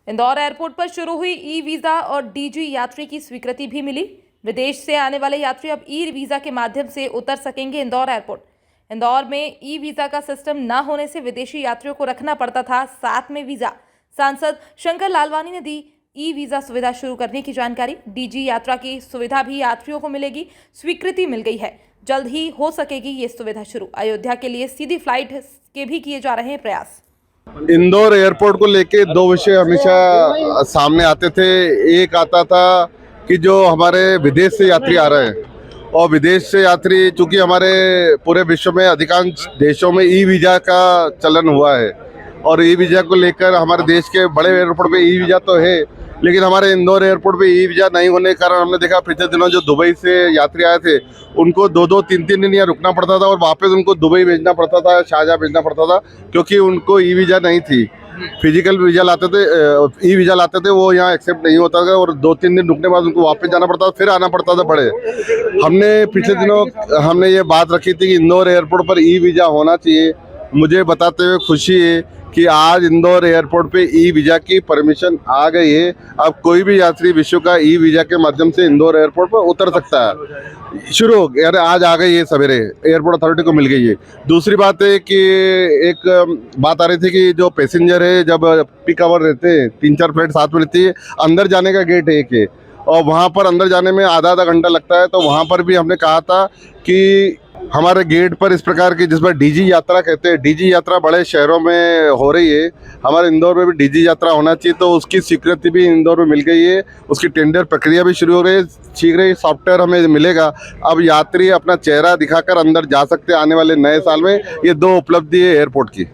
Indore airport पर शुरू हुई ई वीजा और डीजी यात्री की स्वीकृति भी मिली। विदेश से आने वाले यात्री अब ई वीजा के माध्यम से उतर सकेंगे इंदौर एयरपोर्ट। इंदौर में ई वीजा का सिस्टम न होने से विदेशी यात्रियों को रखना पड़ता था साथ में वीजा। सांसद शंकर लालवानी ने दी ई वीजा सुविधा शुरू करने की जानकारी। डीजी यात्रा की सुविधा भी यात्रियों को मिलेगी। स्वीकृति मिल गई है, जल्द ही हो सकेगी ये सुविधा शुरू। अयोध्या के लिए सीधी फ्लाइट के भी किए जा रहे हैं प्रयास। इंदौर एयरपोर्ट को लेके दो विषय हमेशा सामने आते थे। एक आता था कि जो हमारे विदेश से यात्री आ रहे हैं, और विदेश से यात्री चूंकि हमारे पूरे विश्व में अधिकांश देशों में ई वीजा का चलन हुआ है, और ई वीजा को लेकर हमारे देश के बड़े एयरपोर्ट पे ई वीजा तो है, लेकिन हमारे इंदौर एयरपोर्ट पे ई वीजा नहीं होने के कारण हमने देखा पिछले दिनों जो दुबई से यात्री आए थे उनको 2-2, 3-3 दिन यहाँ रुकना पड़ता था और वापस उनको दुबई भेजना पड़ता था, शारजाह भेजना पड़ता था, क्योंकि उनको ई वीजा नहीं थी। फिजिकल वीजा लाते थे, ई वीजा लाते थे, वो यहाँ एक्सेप्ट नहीं होता था और 2-3 दिन रुकने के बाद उनको वापस जाना पड़ता था, फिर आना पड़ता था बड़े। हमने पिछले दिनों हमने ये बात रखी थी कि इंदौर एयरपोर्ट पर ई वीजा होना चाहिए। मुझे बताते हुए खुशी है कि आज इंदौर एयरपोर्ट पे ई वीजा की परमिशन आ गई है। अब कोई भी यात्री विश्व का ई वीजा के माध्यम से इंदौर एयरपोर्ट पर उतर सकता है। शुरू हो गया, आज आ गई है, सवेरे एयरपोर्ट अथॉरिटी को मिल गई है। दूसरी बात है कि एक बात आ रही थी कि जो पैसेंजर है, जब पीक आवर रहते हैं, 3-4 फ्लाइट साथ में रहती है, अंदर जाने का गेट एक है और वहाँ पर अंदर जाने में आधा घंटा लगता है। तो वहाँ पर भी हमने कहा था कि हमारे गेट पर इस प्रकार की, जिसमें डीजी यात्रा कहते हैं, डीजी यात्रा बड़े शहरों में हो रही है, हमारे इंदौर में भी डीजी यात्रा होना चाहिए। तो उसकी स्वीकृति भी इंदौर में मिल गई है, उसकी टेंडर प्रक्रिया भी शुरू हो गई है, शीघ्र ही सॉफ्टवेयर हमें मिलेगा। अब यात्री अपना चेहरा दिखाकर अंदर जा सकते हैं आने वाले नए साल में। ये 2 उपलब्धि है एयरपोर्ट की।